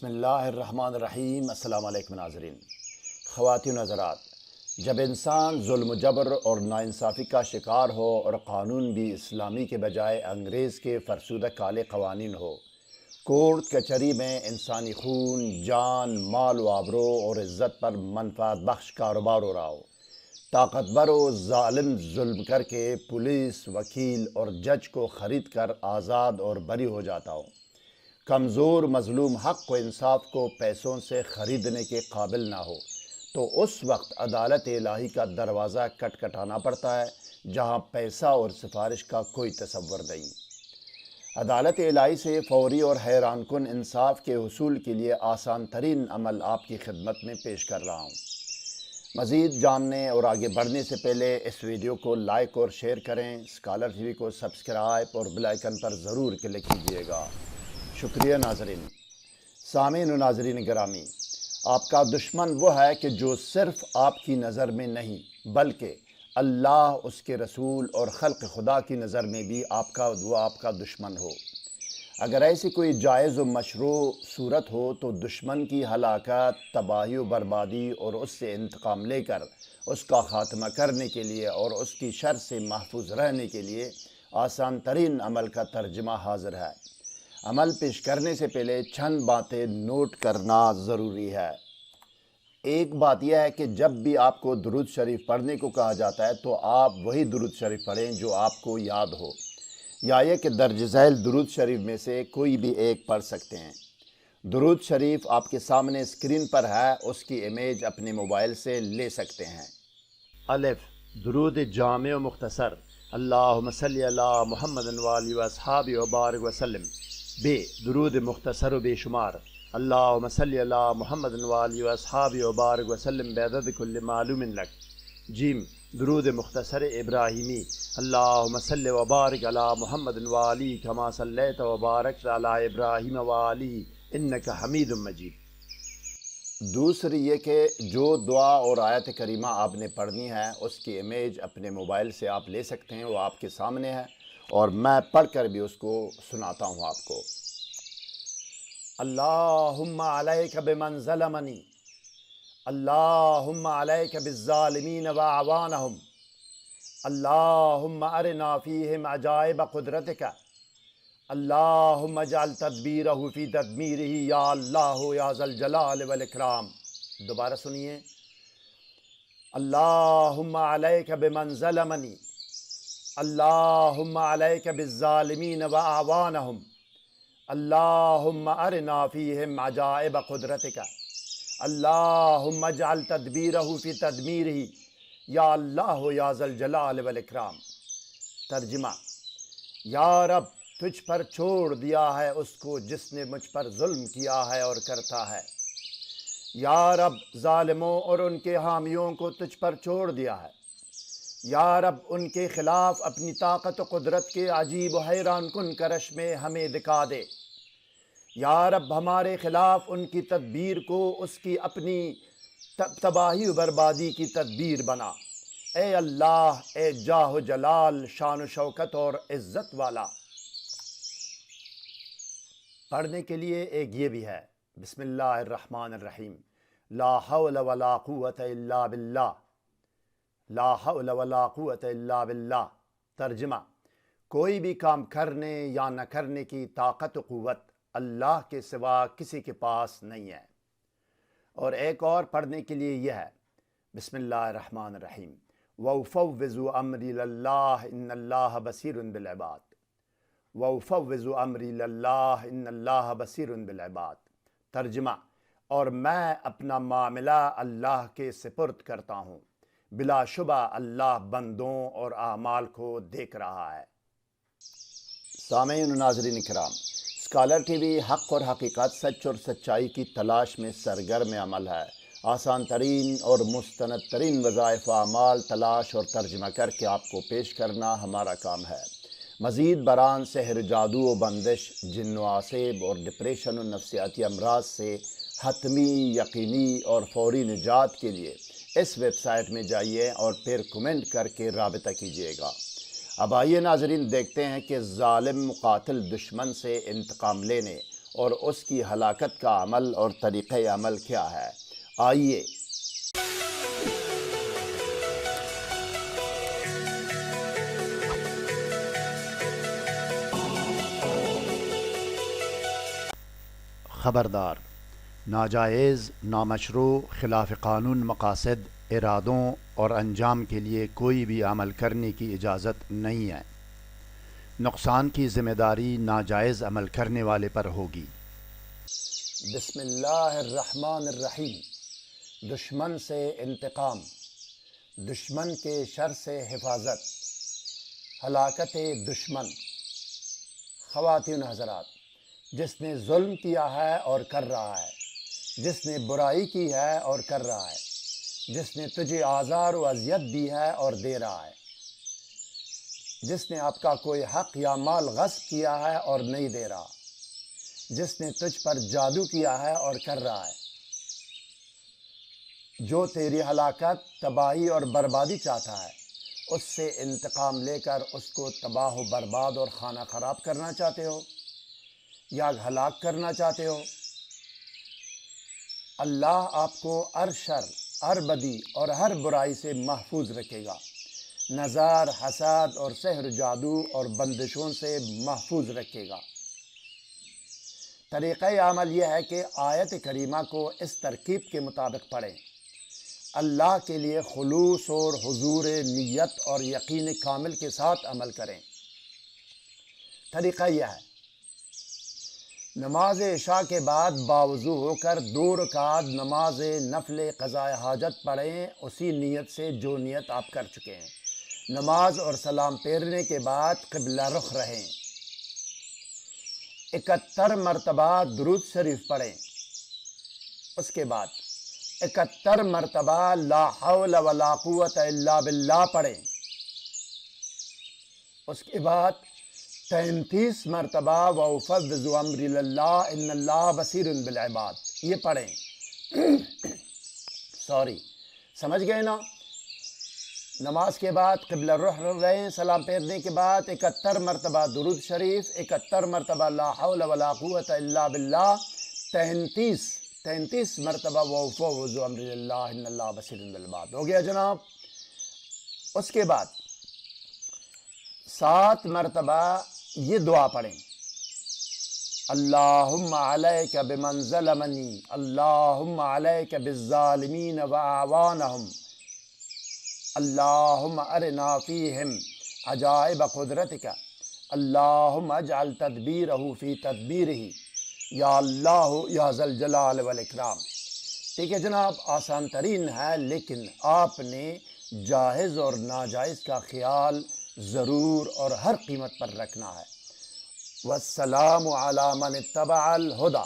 بسم اللہ الرحمن الرحیم۔ السلام علیکم ناظرین۔ خواتین و حضرات، جب انسان ظلم و جبر اور ناانصافی کا شکار ہو اور قانون بھی اسلامی کے بجائے انگریز کے فرسودہ کالے قوانین ہو، کورٹ کچہری میں انسانی خون، جان، مال و آبرو اور عزت پر منفعت بخش کاروبار ہو رہا ہو، طاقتور و ظالم ظلم کر کے پولیس، وکیل اور جج کو خرید کر آزاد اور بری ہو جاتا ہو، کمزور مظلوم حق و انصاف کو پیسوں سے خریدنے کے قابل نہ ہو، تو اس وقت عدالت الہی کا دروازہ کھٹکھٹانا پڑتا ہے، جہاں پیسہ اور سفارش کا کوئی تصور نہیں۔ عدالت الہی سے فوری اور حیران کن انصاف کے حصول کے لیے آسان ترین عمل آپ کی خدمت میں پیش کر رہا ہوں۔ مزید جاننے اور آگے بڑھنے سے پہلے اس ویڈیو کو لائک اور شیئر کریں، اسکالر ٹی وی کو سبسکرائب اور بیل آئیکن پر ضرور کلک کیجیے گا۔ شکریہ ناظرین۔ سامعین و ناظرین گرامی، آپ کا دشمن وہ ہے کہ جو صرف آپ کی نظر میں نہیں بلکہ اللہ، اس کے رسول اور خلق خدا کی نظر میں بھی آپ کا دشمن ہو۔ اگر ایسی کوئی جائز و مشروع صورت ہو تو دشمن کی ہلاکت، تباہی و بربادی اور اس سے انتقام لے کر اس کا خاتمہ کرنے کے لیے اور اس کی شر سے محفوظ رہنے کے لیے آسان ترین عمل کا ترجمہ حاضر ہے۔ عمل پیش کرنے سے پہلے چند باتیں نوٹ کرنا ضروری ہے۔ ایک بات یہ ہے کہ جب بھی آپ کو درود شریف پڑھنے کو کہا جاتا ہے تو آپ وہی درود شریف پڑھیں جو آپ کو یاد ہو، یا یہ کہ درج ذیل درود شریف میں سے کوئی بھی ایک پڑھ سکتے ہیں۔ درود شریف آپ کے سامنے اسکرین پر ہے، اس کی امیج اپنے موبائل سے لے سکتے ہیں۔ الف، درود جامع و مختصر، اللہم صلی علی محمد وآلہ وصحابہ وبارک وسلم۔ ب، درود مختصر و بے شمار، اللہم صلی علی محمد وآلہ وصحابہ وبارک وسلم بعدد کل معلوم لک۔ جیم، درود مختصر ابراہیمی، اللہم صلی وبارک علی محمد وآلہ کما صلیت وبارکت علی ابراہیم وآلہ انک حمید مجید۔ دوسری یہ کہ جو دعا اور آیت کریمہ آپ نے پڑھنی ہے اس کی امیج اپنے موبائل سے آپ لے سکتے ہیں، وہ آپ کے سامنے ہے اور میں پڑھ کر بھی اس کو سناتا ہوں آپ کو۔ اللہم علیک بمن ظلمنی، اللہم علیک بالظالمین واعوانہم، اللہم ارنا فیہم عجائب قدرتک، اللہم اجعل تدبیرہ فی تدمیرہ یا اللہ یا ذا الجلال والاکرام۔ دوبارہ سنیے، اللہم علیک بمن ظلمنی، اللہم علیک بالظالمین واعوانہم، اللہم ارنا فیہم عجائب قدرتک، اللہم اجعل تدبیرہ فی تدمیرہ یا اللہ یا ذا الجلال والاکرام۔ ترجمہ، یا رب، تجھ پر چھوڑ دیا ہے اس کو جس نے مجھ پر ظلم کیا ہے اور کرتا ہے۔ یا رب، ظالموں اور ان کے حامیوں کو تجھ پر چھوڑ دیا ہے۔ یا رب، ان کے خلاف اپنی طاقت و قدرت کے عجیب و حیران کن کرش میں ہمیں دکھا دے۔ یا رب، ہمارے خلاف ان کی تدبیر کو اس کی اپنی تباہی و بربادی کی تدبیر بنا۔ اے اللہ، اے جاہ و جلال، شان و شوکت اور عزت والا۔ پڑھنے کے لیے ایک یہ بھی ہے، بسم اللہ الرحمن الرحیم، لا حول ولا قوت الا باللہ، لا حول ولا قوت الا باللہ۔ ترجمہ، کوئی بھی کام کرنے یا نہ کرنے کی طاقت و قوت اللہ کے سوا کسی کے پاس نہیں ہے۔ اور ایک اور پڑھنے کے لیے یہ ہے، بسم اللہ الرحمن الرحیم، وَأُفَوِّضُ أَمْرِي لِلَّهِ إِنَّ اللَّهَ بَصِيرٌ بِالْعِبَادِ، وَأُفَوِّضُ أَمْرِي لِلَّهِ إِنَّ اللَّهَ بَصِيرٌ بِالْعِبَادِ۔ ترجمہ، اور میں اپنا معاملہ اللہ کے سپرد کرتا ہوں، بلا شبہ اللہ بندوں اور اعمال کو دیکھ رہا ہے۔ سامعین و ناظرین کرام، اسکالر ٹی وی حق اور حقیقت، سچ اور سچائی کی تلاش میں سرگرم عمل ہے۔ آسان ترین اور مستند ترین وظائف و اعمال تلاش اور ترجمہ کر کے آپ کو پیش کرنا ہمارا کام ہے۔ مزید برآں سحر، جادو و بندش، جن و عصیب اور ڈپریشن و نفسیاتی امراض سے حتمی، یقینی اور فوری نجات کے لیے اس ویب سائٹ میں جائیے اور پھر کمنٹ کر کے رابطہ کیجیے گا۔ اب آئیے ناظرین، دیکھتے ہیں کہ ظالم قاتل دشمن سے انتقام لینے اور اس کی ہلاکت کا عمل اور طریقہ عمل کیا ہے؟ آئیے خبردار، ناجائز، نامشروع، خلاف قانون مقاصد، ارادوں اور انجام کے لیے کوئی بھی عمل کرنے کی اجازت نہیں ہے۔ نقصان کی ذمہ داری ناجائز عمل کرنے والے پر ہوگی۔ بسم اللہ الرحمن الرحیم۔ دشمن سے انتقام، دشمن کے شر سے حفاظت، ہلاکت دشمن۔ خواتین حضرات، جس نے ظلم کیا ہے اور کر رہا ہے، جس نے برائی کی ہے اور کر رہا ہے، جس نے تجھے آزار و اذیت دی ہے اور دے رہا ہے، جس نے آپ کا کوئی حق یا مال غصب کیا ہے اور نہیں دے رہا، جس نے تجھ پر جادو کیا ہے اور کر رہا ہے، جو تیری ہلاکت، تباہی اور بربادی چاہتا ہے، اس سے انتقام لے کر اس کو تباہ و برباد اور خانہ خراب کرنا چاہتے ہو یا ہلاک کرنا چاہتے ہو؟ اللہ آپ کو ہر شر، ہر بدی اور ہر برائی سے محفوظ رکھے گا۔ نظر، حسد اور سحر، جادو اور بندشوں سے محفوظ رکھے گا۔ طریقہ عمل یہ ہے کہ آیت کریمہ کو اس ترکیب کے مطابق پڑھیں۔ اللہ کے لیے خلوص اور حضور نیت اور یقین کامل کے ساتھ عمل کریں۔ طریقہ یہ ہے: نماز عشاء کے بعد باوضو ہو کر 2 رکعت نماز نفل قضاء حاجت پڑھیں، اسی نیت سے جو نیت آپ کر چکے ہیں۔ نماز اور سلام پھیرنے کے بعد قبلہ رخ رہیں۔ 71 مرتبہ درود شریف پڑھیں۔ اس کے بعد 71 مرتبہ لا حول ولا قوت الا باللہ پڑھیں۔ اس کے بعد 33 مرتبہ وَأُفَوِّضُ أَمْرِي إِلَى اللَّهِ إِنَّ اللَّهَ بَصِيرٌ بِالْعِبَادِ یہ پڑھیں۔ سمجھ گئے نا؟ نماز کے بعد قبلہ رخ رہیں، سلام پھیرنے کے بعد 71 مرتبہ درود شریف، 71 مرتبہ لا حول ولا قوت الا باللہ، 33 مرتبہ وَأُفَوِّضُ أَمْرِي إِلَى اللَّهِ إِنَّ اللَّهَ بَصِيرٌ بِالْعِبَادِ ہو گیا جناب۔ اس کے بعد 7 مرتبہ یہ دعا پڑھیں: اللہم علیک بمن ظلمنی، اللہم علیک بالظالمین واعوانہم، اللہم ارنا فیہم عجائب قدرتک، اللہم اجعل تدبیرہ فی تدبیرہ، یا اللہ یا ذا الجلال والاکرام۔ ٹھیک ہے جناب، آسان ترین ہے، لیکن آپ نے جائز اور ناجائز کا خیال ضرور اور ہر قیمت پر رکھنا ہے۔ والسلام علی من اتبع الہدی۔